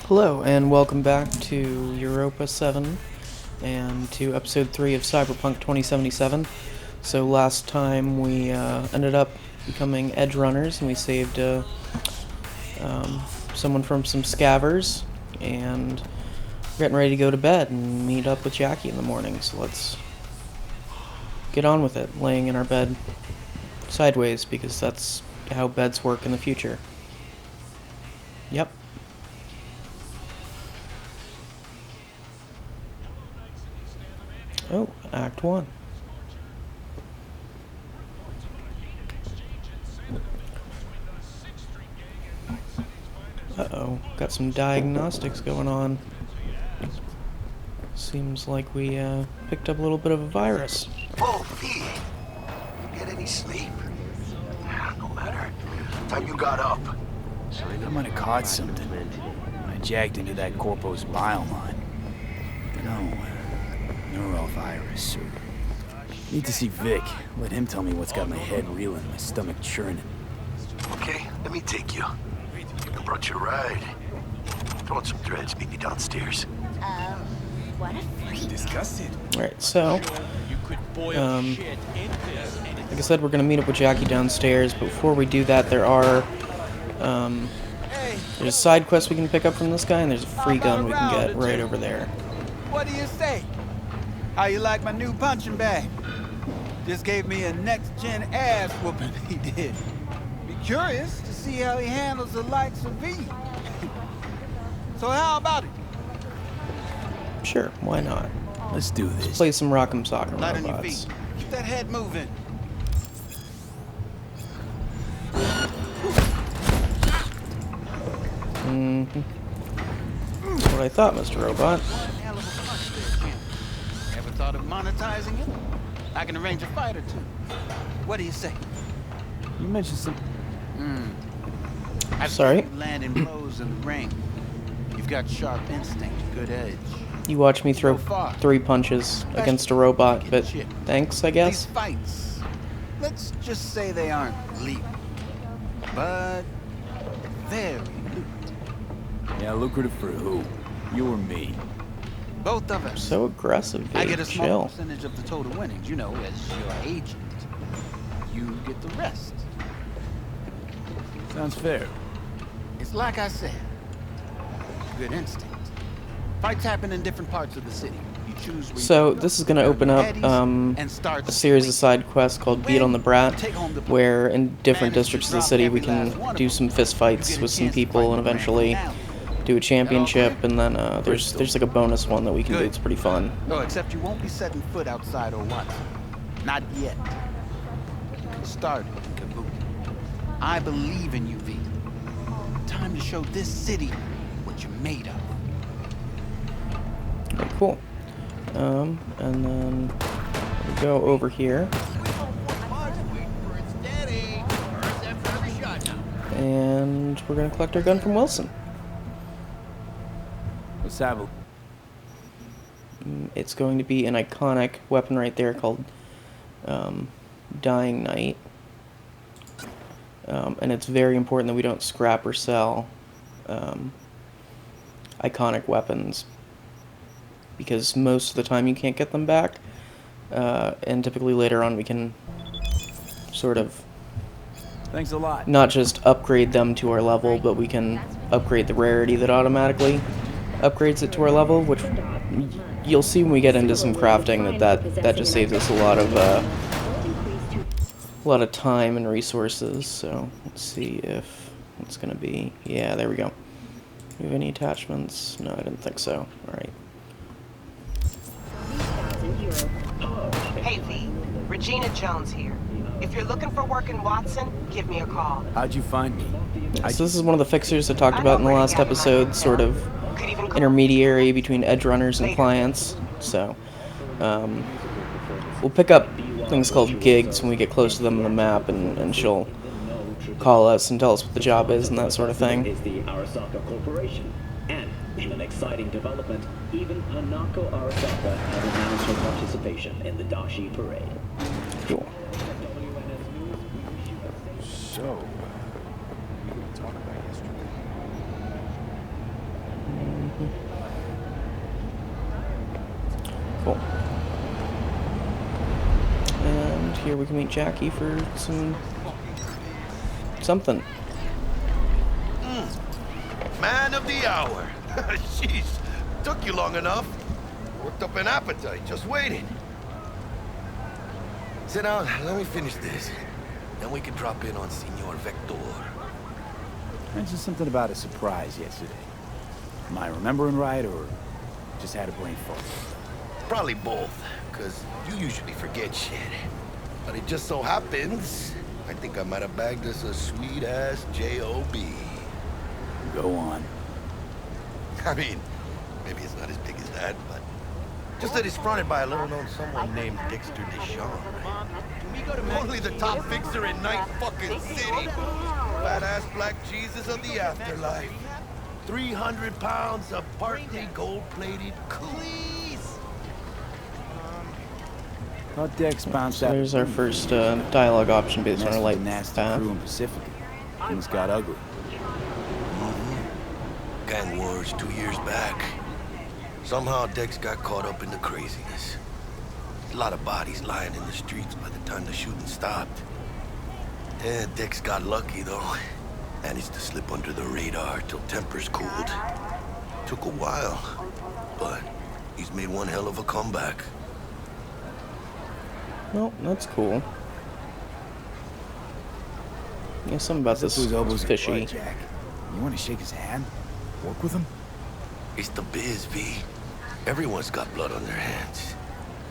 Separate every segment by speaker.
Speaker 1: Hello, and welcome back to Europa 7 and to episode 3 of Cyberpunk 2077. So last time we ended up becoming edge runners, and we saved someone from some scavvers, and we're getting ready to go to bed and meet up with Jackie in the morning. So let's get on with it, laying in our bed sideways, because that's how beds work in the future. Yep. Oh, Act 1. Uh-oh, got some diagnostics going on. Seems like we picked up a little bit of a virus.
Speaker 2: Oh, Pete! You get any sleep? No matter. Time you got up.
Speaker 3: I might have caught something. I jagged into that corpo's bile line. Neurovirus. Need to see Vic. Let him tell me what's got my head reeling, my stomach churning.
Speaker 2: Okay, let me take you. I brought you a ride. Throw on some threads, meet me downstairs.
Speaker 4: What a freak.
Speaker 3: Disgusted.
Speaker 1: Alright, so, like I said, we're going to meet up with Jackie downstairs, but before we do that, there are, there's a side quest we can pick up from this guy, and there's a free gun we can get right over there.
Speaker 5: What do you say? How you like my new punching bag? Just gave me a next-gen ass whooping, he did. Be curious to see how he handles the likes of V. So how about it?
Speaker 1: Sure, why not?
Speaker 3: Let's do this.
Speaker 1: Let's play some Rock'em Sock'em
Speaker 5: Light on your
Speaker 1: Robots.
Speaker 5: feet. Keep that head moving.
Speaker 1: That's what I thought, Mr. Robot.
Speaker 5: Hell of a punch there, champ. Ever thought of monetizing it? I can arrange a fight or two. What do you say?
Speaker 3: You mentioned some...
Speaker 5: I've
Speaker 1: Sorry?
Speaker 5: seen you landing blows in the ring. You've got sharp instinct, good edge.
Speaker 1: You watch me throw 3 punches against a robot, but thanks, I
Speaker 5: These
Speaker 1: guess?
Speaker 5: fights, let's just say they aren't lethal, but very lucrative.
Speaker 3: Yeah, lucrative for who? You or me?
Speaker 5: Both of us.
Speaker 1: So aggressive,
Speaker 5: I
Speaker 1: dude.
Speaker 5: get a small
Speaker 1: Chill.
Speaker 5: percentage of the total winnings, you know, as your agent. You get the rest.
Speaker 3: Sounds fair.
Speaker 5: It's like I said, good instinct. Fights happen in different parts of the city. You choose where
Speaker 1: So
Speaker 5: you go.
Speaker 1: this is going to open up
Speaker 5: and start
Speaker 1: a series of side quests called Beat on the Brat, where in different districts of the city we can do some fist fights with some people and eventually do a championship, and then there's like a bonus one that we can do. It's pretty fun.
Speaker 5: No, except you won't be setting foot outside or what? Not yet. You can start it in Kabuki. I believe in you, V. Time to show this city what you're made of.
Speaker 1: Okay, cool. And then we go over here. And we're gonna collect our gun from Wilson.
Speaker 3: Let's have a...
Speaker 1: It's going to be an iconic weapon right there called Dying Knight. And it's very important that we don't scrap or sell iconic weapons, because most of the time you can't get them back, and typically later on we can sort of
Speaker 3: Thanks a lot.
Speaker 1: not just upgrade them to our level, but we can upgrade the rarity that automatically upgrades it to our level, which you'll see when we get into some crafting that just saves us a lot of time and resources. So let's see if it's gonna be, yeah, there we go. Do we have any attachments? No, I didn't think so. Alright.
Speaker 6: Hey V, Regina Jones here. If you're looking for work in Watson, give me a call.
Speaker 3: How'd you find me?
Speaker 1: So this is one of the fixers I talked about in the last episode, sort of intermediary between edge runners and clients. So we'll pick up things called gigs when we get close to them on the map, and she'll call us and tell us what the job is and that sort of thing.
Speaker 7: Is the Arasaka Corporation. And in an exciting development, even Hanako Arasaka has announced her participation in the Dashi Parade.
Speaker 1: Cool.
Speaker 3: So, we talked about yesterday.
Speaker 1: Cool. And here we can meet Jackie for something.
Speaker 2: Man of the hour. Jeez, took you long enough. Worked up an appetite, just waiting. Sit down, let me finish this. Then we can drop in on Senor Vector.
Speaker 3: Mentioned something about a surprise yesterday. Am I remembering right, or just had a brain fog?
Speaker 2: Probably both, because you usually forget shit. But it just so happens, I think I might have bagged us a sweet-ass J.O.B.
Speaker 3: Go on.
Speaker 2: I mean, maybe it's not as big as that, but just that it's fronted by a little-known someone named Dexter Deshawn. Only the top fixer in Night fucking City. Fat-ass black Jesus of the afterlife. 300 pounds of partly gold-plated cool.
Speaker 3: Thought Dex bounced
Speaker 1: So
Speaker 3: out.
Speaker 1: there's our first dialogue option based on our light
Speaker 3: nasty
Speaker 1: path.
Speaker 3: crew in Pacifica. Things got ugly.
Speaker 2: Gang wars 2 years back. Somehow Dex got caught up in the craziness. A lot of bodies lying in the streets by the time the shooting stopped. Yeah, Dex got lucky though. Managed to slip under the radar till tempers cooled. Took a while, but he's made one hell of a comeback.
Speaker 1: Well, that's cool. Yeah, something about this
Speaker 3: His elbows
Speaker 1: is
Speaker 3: are
Speaker 1: fishy.
Speaker 3: butt, Jack. You want to shake his hand? Work with him?
Speaker 2: It's the biz, V. Everyone's got blood on their hands.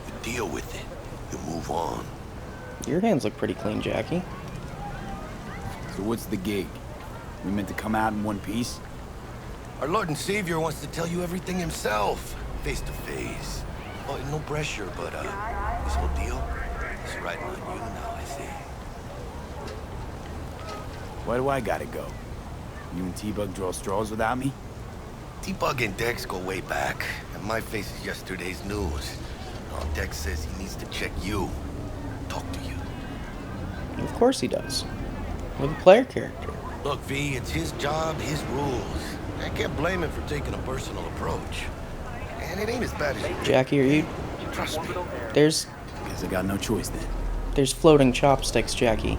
Speaker 2: You deal with it. You move on.
Speaker 1: Your hands look pretty clean, Jackie.
Speaker 3: So what's the gig? We meant to come out in one piece?
Speaker 2: Our Lord and Savior wants to tell you everything himself, face to face. Oh, no pressure, but this whole deal is riding on you now, I see.
Speaker 3: Why do I gotta go? You and T-Bug draw straws without me?
Speaker 2: T-Bug and Dex go way back, and my face is yesterday's news. Now Dex says he needs to check you, talk to you.
Speaker 1: Of course he does. With a player character.
Speaker 2: Look, V, it's his job, his rules. I can't blame him for taking a personal approach. And it ain't as bad as you think.
Speaker 1: Jackie, are you...
Speaker 2: Trust me.
Speaker 1: There's
Speaker 3: Guess I got no choice then.
Speaker 1: floating chopsticks, Jackie.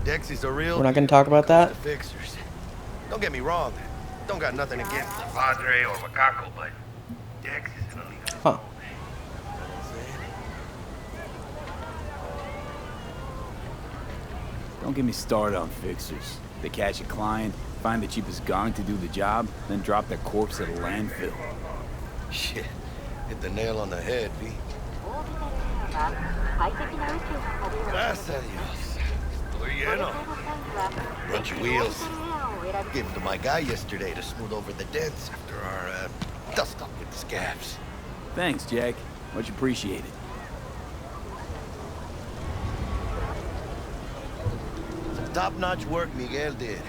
Speaker 2: Dex is a real...
Speaker 1: We're not gonna talk about that?
Speaker 2: The fixers. Don't get me wrong. Don't got nothing against the Padre or Macaco, but Dex is in a league of his
Speaker 1: Huh.
Speaker 2: own.
Speaker 3: Don't get me started on fixers. They catch a client, find the cheapest gong to do the job, then drop their corpse at a landfill.
Speaker 2: Shit. Hit the nail on the head, V. Gracias a Dios. Estoy lleno. Bunch of wheels. Gave them to my guy yesterday to smooth over the dents after our dust up with the scabs.
Speaker 3: Thanks, Jack. Much appreciated.
Speaker 2: Top-notch work Miguel did.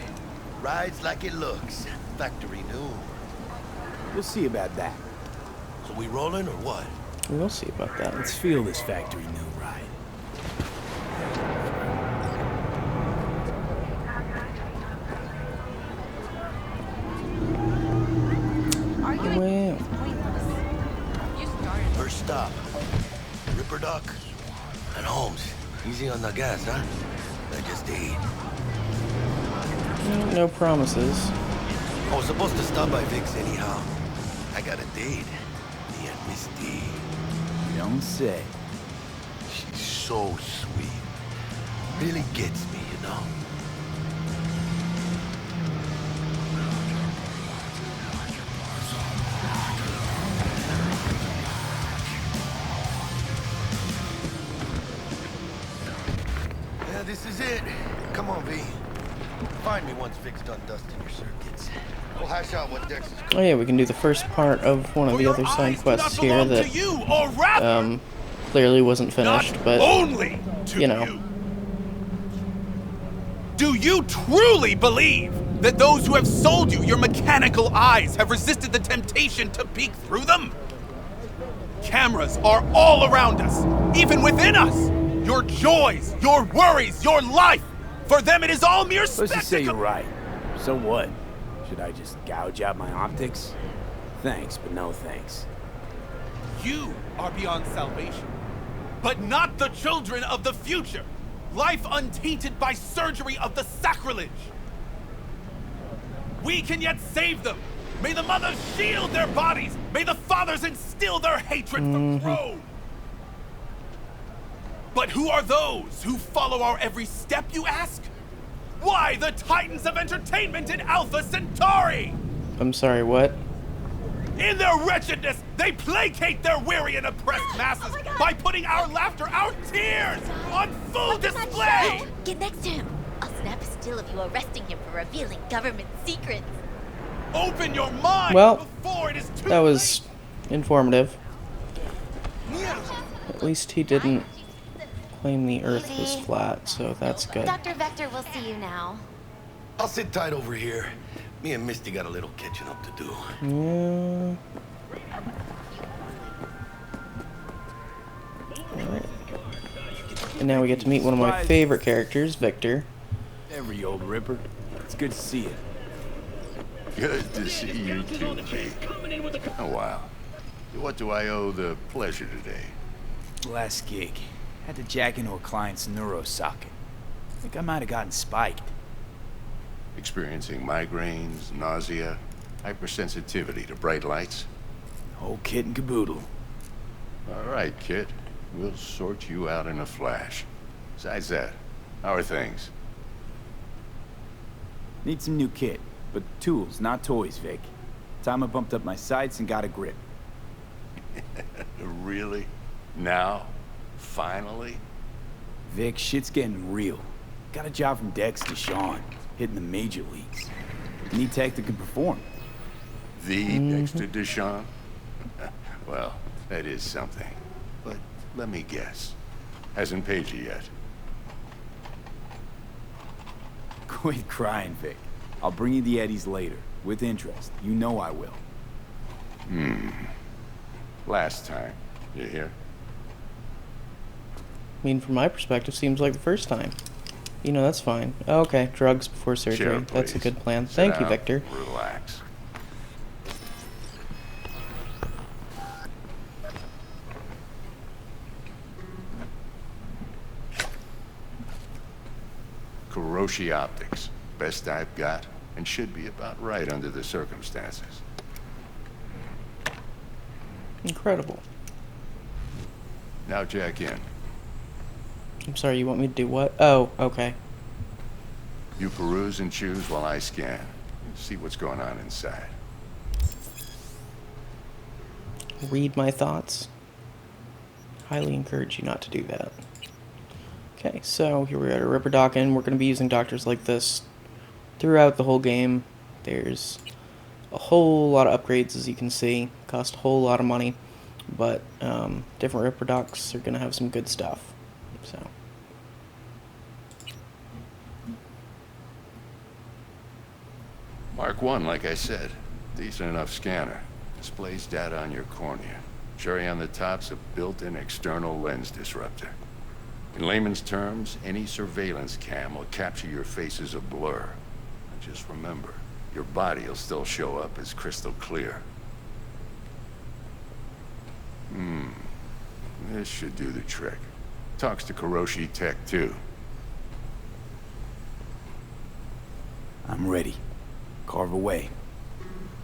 Speaker 2: Rides like it looks. Factory new.
Speaker 3: We'll see about that.
Speaker 2: So we rolling or what?
Speaker 1: We'll see about that.
Speaker 3: Let's feel this factory new ride.
Speaker 1: Well,
Speaker 2: First stop. Ripper Duck. And Holmes. Easy on the gas, huh? I just ate.
Speaker 1: no promises.
Speaker 2: I was supposed to stop by Vic's anyhow. I got a date. Me and Misty.
Speaker 3: You don't say.
Speaker 2: She's so sweet. Really gets me, you know. Yeah, this is it. Come on, V. Find me once Vic's done dusting your circuits. We'll hash out what Dex is
Speaker 1: Oh yeah, we can do the first part of one of the other side quests here that clearly wasn't finished, but
Speaker 8: only to
Speaker 1: you know.
Speaker 8: you. Do you truly believe that those who have sold you your mechanical eyes have resisted the temptation to peek through them? Cameras are all around us, even within us. Your joys, your worries, your life. For them, it is all mere
Speaker 3: Let's
Speaker 8: spectacle.
Speaker 3: just say you're right. So what? Should I just gouge out my optics? Thanks, but no thanks.
Speaker 8: You are beyond salvation. But not the children of the future. Life untainted by surgery of the sacrilege. We can yet save them. May the mothers shield their bodies. May the fathers instill their hatred for Crow. But who are those who follow our every step, you ask? Why the titans of entertainment in Alpha Centauri?
Speaker 1: I'm sorry, what?
Speaker 8: In their wretchedness, they placate their weary and oppressed masses by putting our laughter, our tears, on full display!
Speaker 4: Get next to him. I'll snap a still of you arresting him for revealing government secrets.
Speaker 8: Open your mind
Speaker 1: Well,
Speaker 8: before it is too
Speaker 1: that was informative.
Speaker 8: late.
Speaker 1: At least he didn't claim the Earth was flat, so that's good.
Speaker 4: Dr. Vector will see you now.
Speaker 2: I'll sit tight over here. Me and Misty got a little catching up to do.
Speaker 1: Yeah. Alright. And now we get to meet one of my favorite characters, Victor.
Speaker 3: Every old ripper. It's good to see you.
Speaker 9: Good to see you too, Jake. Oh, wow. What do I owe the pleasure today?
Speaker 3: Last gig. Had to jack into a client's neuro socket. Think I might have gotten spiked.
Speaker 9: Experiencing migraines, nausea, hypersensitivity to bright lights?
Speaker 3: Whole kit and caboodle.
Speaker 9: All right, kid. We'll sort you out in a flash. Besides that, how are things?
Speaker 3: Need some new kit, but tools, not toys, Vic. Time I bumped up my sights and got a grip.
Speaker 9: Really? Now? Finally?
Speaker 3: Vic, shit's getting real. Got a job from Dex to Sean, hitting the major leagues. Need tech that can perform.
Speaker 9: The Dexter Deshawn? Well, that is something. But let me guess. Hasn't paid you yet.
Speaker 3: Quit crying, Vic. I'll bring you the eddies later, with interest. You know I will.
Speaker 9: Last time. You hear?
Speaker 1: I mean, from my perspective, seems like the first time. You know, that's fine. Okay, drugs before surgery.
Speaker 9: Sure,
Speaker 1: That's a
Speaker 9: please.
Speaker 1: good plan.
Speaker 9: Sit
Speaker 1: Thank you,
Speaker 9: down,
Speaker 1: Victor.
Speaker 9: Relax. Kuroshi Optics. Best I've got, and should be about right under the circumstances.
Speaker 1: Incredible.
Speaker 9: Now jack in.
Speaker 1: I'm sorry, you want me to do what? Oh, okay.
Speaker 9: You peruse and choose while I scan. See what's going on inside.
Speaker 1: Read my thoughts. Highly encourage you not to do that. Okay, so here we're at a Ripper Dock, and we're going to be using doctors like this throughout the whole game. There's a whole lot of upgrades, as you can see. Cost a whole lot of money, but different Ripper Docks are going to have some good stuff. So.
Speaker 9: Mark 1, like I said. Decent enough scanner. Displays data on your cornea. Cherry on the top's a built-in external lens disruptor. In layman's terms, any surveillance cam will capture your face as a blur. And just remember, your body will still show up as crystal clear. This should do the trick. Talks to Kuroshi Tech, too.
Speaker 3: I'm ready. Carve away.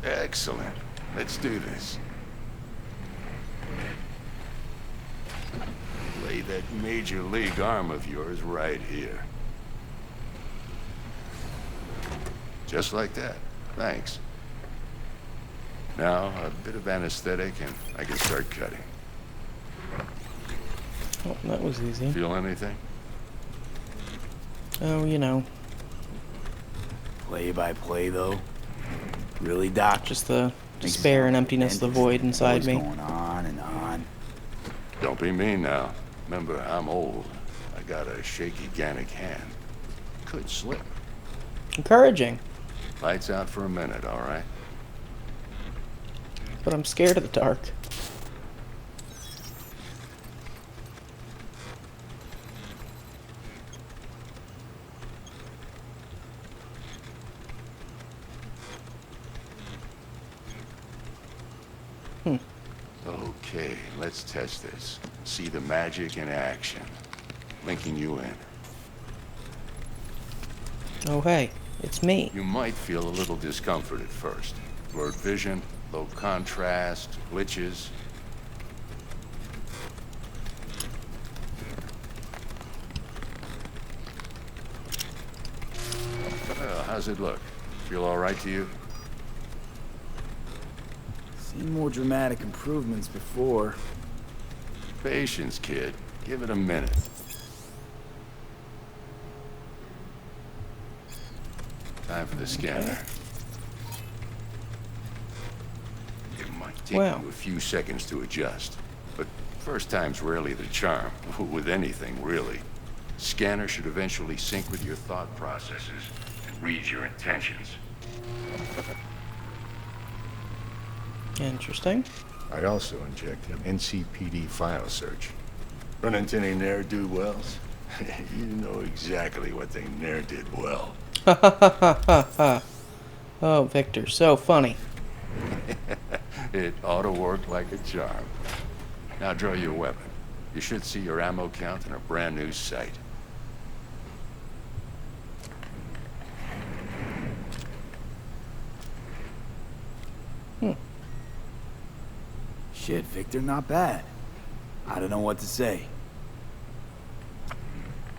Speaker 9: Excellent. Let's do this. Lay that major league arm of yours right here. Just like that. Thanks. Now, a bit of anesthetic and I can start cutting.
Speaker 1: Oh, that was easy.
Speaker 9: Feel anything?
Speaker 1: Oh, you know,
Speaker 3: Play by play, though. Really, Doc?
Speaker 1: just the despair and emptiness, the void inside me.
Speaker 3: Going on and on.
Speaker 9: Don't be mean now. Remember, I'm old. I got a shaky Gannic hand. Could slip.
Speaker 1: Encouraging,
Speaker 9: Lights out for a minute, all right?
Speaker 1: but I'm scared of the dark.
Speaker 9: Okay, let's test this. See the magic in action. Linking you in.
Speaker 1: Oh, hey, it's me.
Speaker 9: You might feel a little discomfort at first. Blurred vision, low contrast, glitches. Well, how's it look? Feel all right to you?
Speaker 3: Seen more dramatic improvements before.
Speaker 9: Patience, kid. Give it a minute. Time for the scanner. It might take you a few seconds to adjust, but first time's rarely the charm, with anything, really. Scanner should eventually sync with your thought processes and read your intentions.
Speaker 1: Interesting.
Speaker 9: I also inject an NCPD file search. Run into any ne'er-do-wells? You know exactly what they ne'er did well.
Speaker 1: Ha ha ha ha ha ha. Oh, Victor, so funny.
Speaker 9: It ought to work like a charm. Now draw your weapon. You should see your ammo count in a brand new sight.
Speaker 3: Shit, Victor, not bad. I don't know what to say.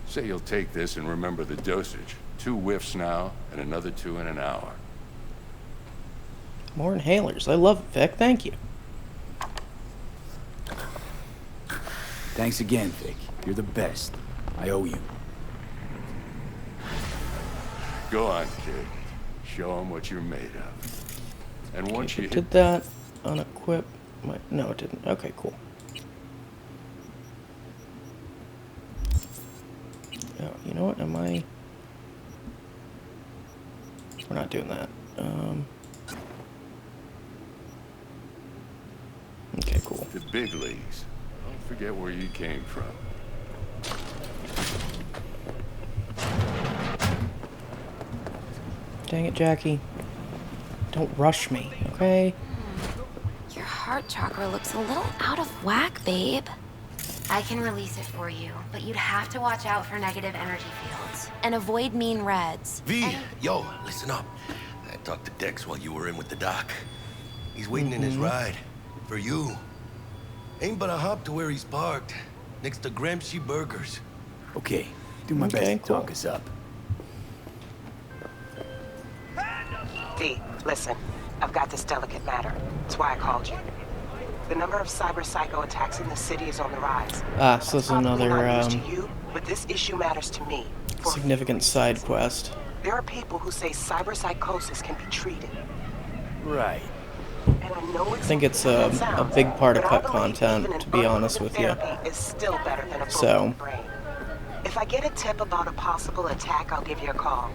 Speaker 9: Say you'll take this and remember the dosage. 2 whiffs now, and another 2 in an hour.
Speaker 1: More inhalers. I love it, Vic. Thank you.
Speaker 3: Thanks again, Vic. You're the best. I owe you.
Speaker 9: Go on, kid. Show them what you're made of. And once you hit...
Speaker 1: Did that unequip my... No, it didn't. Okay, cool. Oh, you know what? Am I... We're not doing that. Okay, cool.
Speaker 9: The big leagues. Don't forget where you came from.
Speaker 1: Dang it, Jackie. Don't rush me, okay?
Speaker 10: Your heart chakra looks a little out of whack, babe.
Speaker 4: I can release it for you, but you'd have to watch out for negative energy fields.
Speaker 10: And avoid mean reds.
Speaker 2: V, yo, listen up. I talked to Dex while you were in with the doc. He's waiting in his ride. For you. Ain't but a hop to where he's parked. Next to Gramsci Burgers.
Speaker 3: Okay, do my best to
Speaker 1: cool.
Speaker 3: talk us up.
Speaker 6: V, listen. I've got this delicate matter. That's why I called you. The number of cyber psycho attacks in the city is on the rise.
Speaker 1: Ah, so this is
Speaker 6: Probably
Speaker 1: another
Speaker 6: not news to you, but this issue matters to me. For
Speaker 1: significant side quest.
Speaker 6: there are people who say cyber psychosis can be treated.
Speaker 3: Right.
Speaker 6: And I know
Speaker 1: I think it's a big part of cut content, to be honest with you.
Speaker 6: Is still better than a
Speaker 1: So,
Speaker 6: brain. If I get a tip about a possible attack, I'll give you a call.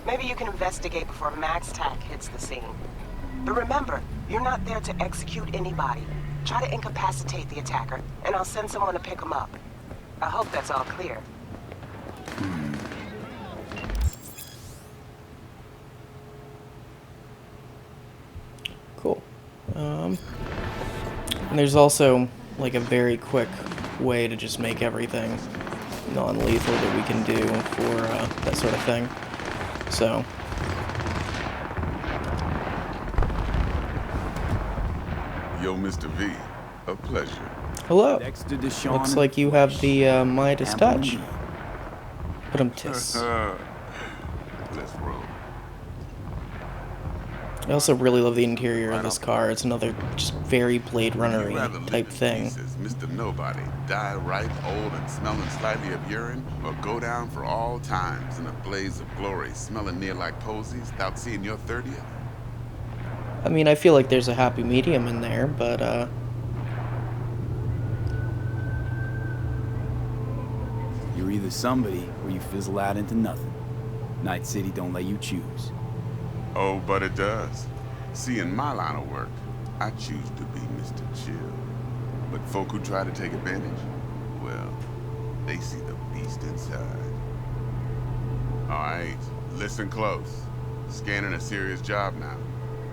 Speaker 6: Maybe you can investigate before Max Tack hits the scene. But remember, you're not there to execute anybody. Try to incapacitate the attacker, and I'll send someone to pick him up. I hope that's all clear.
Speaker 1: Cool. And there's also like a very quick way to just make everything non-lethal that we can do for that sort of thing. So.
Speaker 11: Yo, Mr. V, a pleasure.
Speaker 1: Hello.
Speaker 3: Next to Deshaun
Speaker 1: Looks like you have the Midas touch. Put him
Speaker 11: Let's roll.
Speaker 1: I also really love the interior of this car. It's another just very Blade Runner-y type thing.
Speaker 11: Mr. Nobody, die ripe, old, and smelling slightly of urine, or go down for all times in a blaze of glory, smelling near like posies, without seeing your 30th?
Speaker 1: I mean, I feel like there's a happy medium in there, but
Speaker 3: You're either somebody or you fizzle out into nothing. Night City don't let you choose.
Speaker 11: Oh, but it does. See, in my line of work, I choose to be Mr. Chill. But folk who try to take advantage, well, they see the beast inside. All right, listen close. Scanning a serious job now.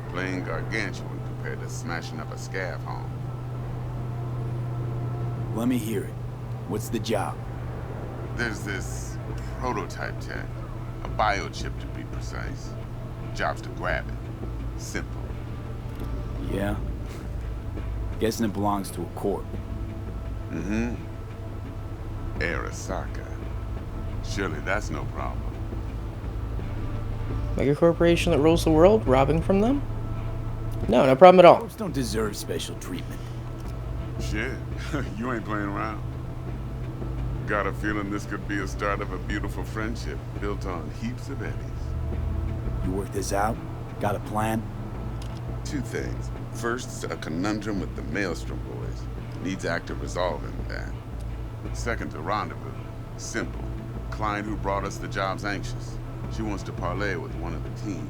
Speaker 11: Playing gargantuan compared to smashing up a scav home.
Speaker 3: Let me hear it. What's the job?
Speaker 11: There's this prototype tech. A biochip to be precise. Job's to grab it. Simple.
Speaker 3: Yeah? Guessing it belongs to a corp.
Speaker 11: Mm-hmm. Arasaka. Surely that's no problem.
Speaker 1: Like a corporation that rules the world, robbing from them? No, no problem at all.
Speaker 3: Corps don't deserve special treatment.
Speaker 11: Shit, you ain't playing around. Got a feeling this could be a start of a beautiful friendship built on heaps of eddies.
Speaker 3: You work this out? Got a plan?
Speaker 11: Two things. First, a conundrum with the Maelstrom boys. Needs active resolving that. Second, a rendezvous. Simple. Client who brought us the job's anxious. She wants to parlay with one of the team.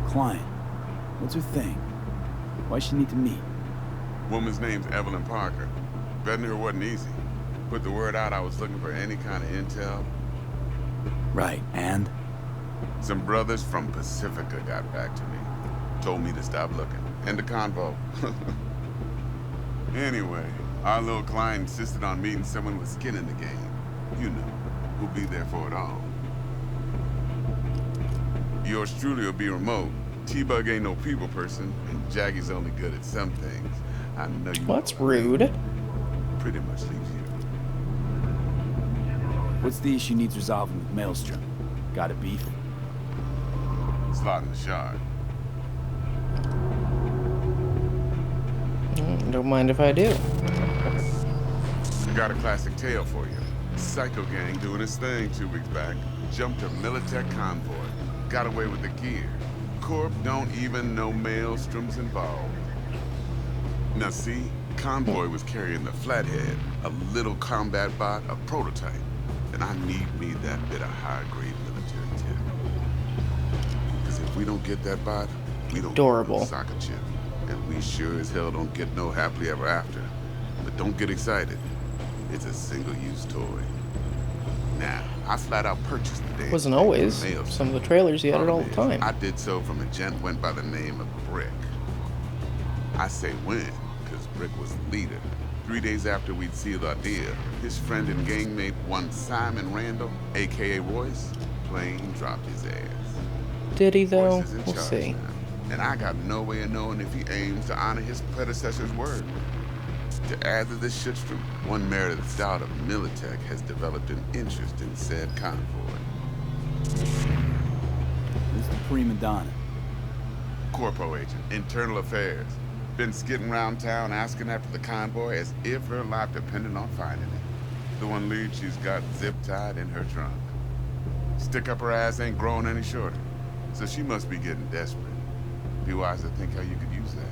Speaker 3: Client. What's her thing? Why she need to meet?
Speaker 11: Woman's name's Evelyn Parker. Betting her wasn't easy. Put the word out I was looking for any kind of intel.
Speaker 3: Right, and?
Speaker 11: Some brothers from Pacifica got back to me. Told me to stop looking. End of convo. Anyway, our little client insisted on meeting someone with skin in the game. You know, who'll be there for it all. Yours truly will be remote. T-Bug ain't no people person, and Jaggy's only good at some things. I know you.
Speaker 1: What's rude?
Speaker 11: Pretty much leaves you.
Speaker 3: What's the issue needs resolving with Maelstrom? Got a beef?
Speaker 11: Slotting the shard.
Speaker 1: Don't mind if I do.
Speaker 11: Got a classic tale for you. Psycho gang doing his thing 2 weeks back. Jumped a Militech convoy. Got away with the gear. Corp don't even know Maelstrom's involved. Now see, convoy was carrying the Flathead, a little combat bot, a prototype. And I need me that bit of high-grade military tech. Because if we don't get that bot, we don't
Speaker 1: Adorable.
Speaker 11: get the soccer chip. And we sure as hell don't get no happily ever after. But don't get excited. It's a single-use toy. Now, I flat out purchased the damn
Speaker 1: Wasn't
Speaker 11: thing
Speaker 1: always.
Speaker 11: from Maelstrom.
Speaker 1: Some of the trailers you had it all the
Speaker 11: Problem is,
Speaker 1: time.
Speaker 11: I did so from a gent went by the name of Brick. I say when, because Brick was the leader. 3 days after we'd sealed our deal, his friend and gangmate, one Simon Randall, a.k.a. Royce, plain dropped his ass.
Speaker 1: Did he, though?
Speaker 11: Royce is in
Speaker 1: We'll
Speaker 11: charge
Speaker 1: see.
Speaker 11: now, and I got no way of knowing if he aims to honor his predecessor's word. To add to this shitstorm, one merited stout of Militech has developed an interest in said convoy.
Speaker 3: Who's the prima donna?
Speaker 11: Corpo agent, internal affairs. Been skidding around town asking after the convoy as if her life depended on finding it. The one lead she's got zip-tied in her trunk. Stick up her ass ain't growing any shorter, so she must be getting desperate. Be wise to think how you could use that.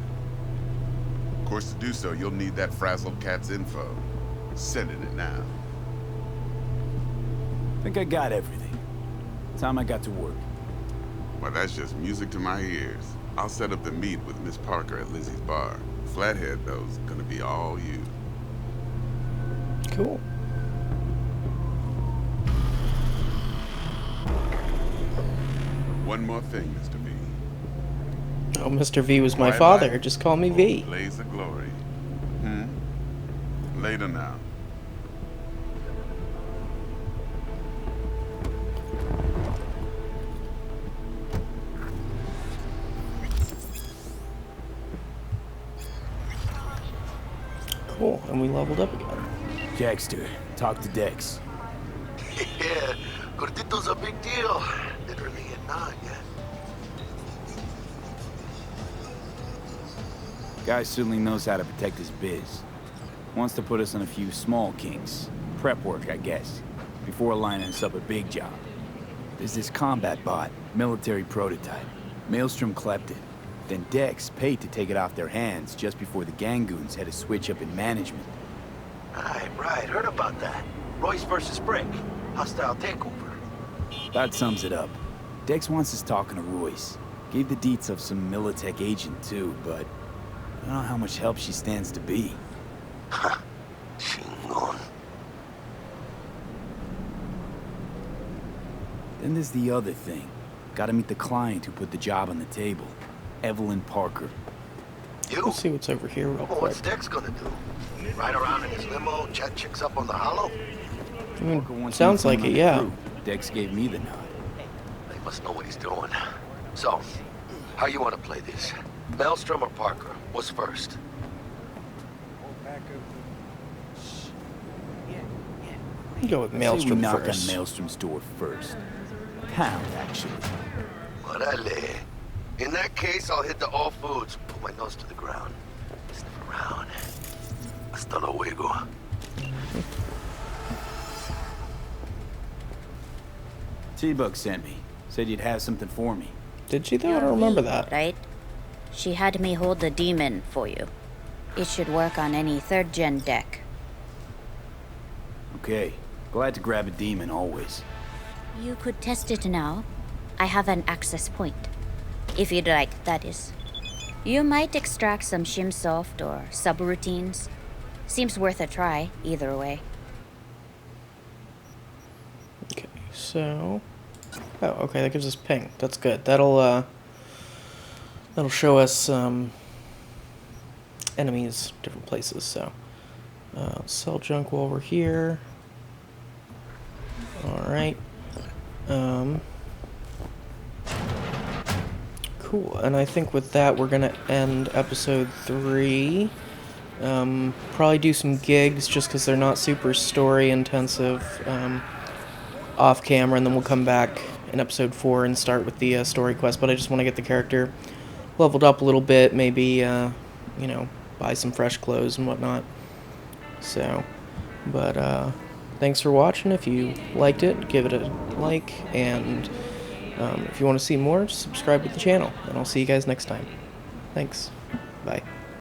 Speaker 11: Of course, to do so, you'll need that frazzled cat's info. Sending it now.
Speaker 3: Think I got everything. Time I got to work.
Speaker 11: Well, that's just music to my ears. I'll set up the meet with Miss Parker at Lizzie's bar. Flathead, though, is gonna be all you.
Speaker 1: Cool.
Speaker 11: One more thing, Mr. V.
Speaker 1: Oh, Mr. V was my
Speaker 11: Quiet
Speaker 1: father.
Speaker 11: life,
Speaker 1: Just call me
Speaker 11: full
Speaker 1: V.
Speaker 11: blaze of glory. Later now.
Speaker 1: Cool, and we leveled up again.
Speaker 3: Jackster, talk to Dex.
Speaker 2: Yeah, Cortito's a big deal. Literally a nod, yeah.
Speaker 3: Guy certainly knows how to protect his biz. Wants to put us on a few small kinks. Prep work, I guess. Before lining us up a big job. There's this combat bot, military prototype. Maelstrom clept it. Then Dex paid to take it off their hands just before the Gangoons had a switch up in management.
Speaker 2: Right, heard about that. Royce versus Brick. Hostile takeover.
Speaker 3: That sums it up. Dex wants us talking to Royce. Gave the deets of some Militech agent too, but I don't know how much help she stands to be.
Speaker 2: Ha. Chingon.
Speaker 3: Then there's the other thing. Gotta meet the client who put the job on the table. Evelyn Parker.
Speaker 2: You?
Speaker 1: Let's see what's over here real
Speaker 2: Well,
Speaker 1: quick.
Speaker 2: what's Dex gonna do? Ride around in his limo, chat chicks up on the hollow?
Speaker 1: I mean,
Speaker 3: Once
Speaker 1: sounds
Speaker 3: we
Speaker 1: like
Speaker 3: found
Speaker 1: it,
Speaker 3: the
Speaker 1: yeah.
Speaker 3: crew, Dex gave me the nod.
Speaker 2: He must know what he's doing. So, how you want to play this? Maelstrom or Parker? What's first?
Speaker 1: Go with
Speaker 3: Say we
Speaker 1: Maelstrom
Speaker 3: knock
Speaker 1: first.
Speaker 3: on Maelstrom's door first. Pound, actually.
Speaker 2: Orale. In that case, I'll hit the all foods. Put my nose to the ground. Sniff around. Hasta luego.
Speaker 3: T-Bug sent me. Said you'd have something for me.
Speaker 1: Did she though? I don't remember that.
Speaker 12: Right? She had me hold the demon for you. It should work on any 3rd gen deck.
Speaker 3: Okay. Glad to grab a demon, always.
Speaker 12: You could test it now. I have an access point. If you'd like, that is. You might extract some shimsoft or subroutines. Seems worth a try, either way.
Speaker 1: Okay, so... Oh, okay, that gives us ping. That's good. That'll show us, enemies, different places, so... sell junk while we're here. Alright. Cool, and I think with that we're gonna end episode 3. Probably do some gigs just because they're not super story intensive off camera, and then we'll come back in episode 4 and start with the story quest. But I just want to get the character leveled up a little bit, maybe you know, buy some fresh clothes and whatnot. So, but thanks for watching. If you liked it, give it a like, and if you want to see more, subscribe to the channel, and I'll see you guys next time. Thanks. Bye.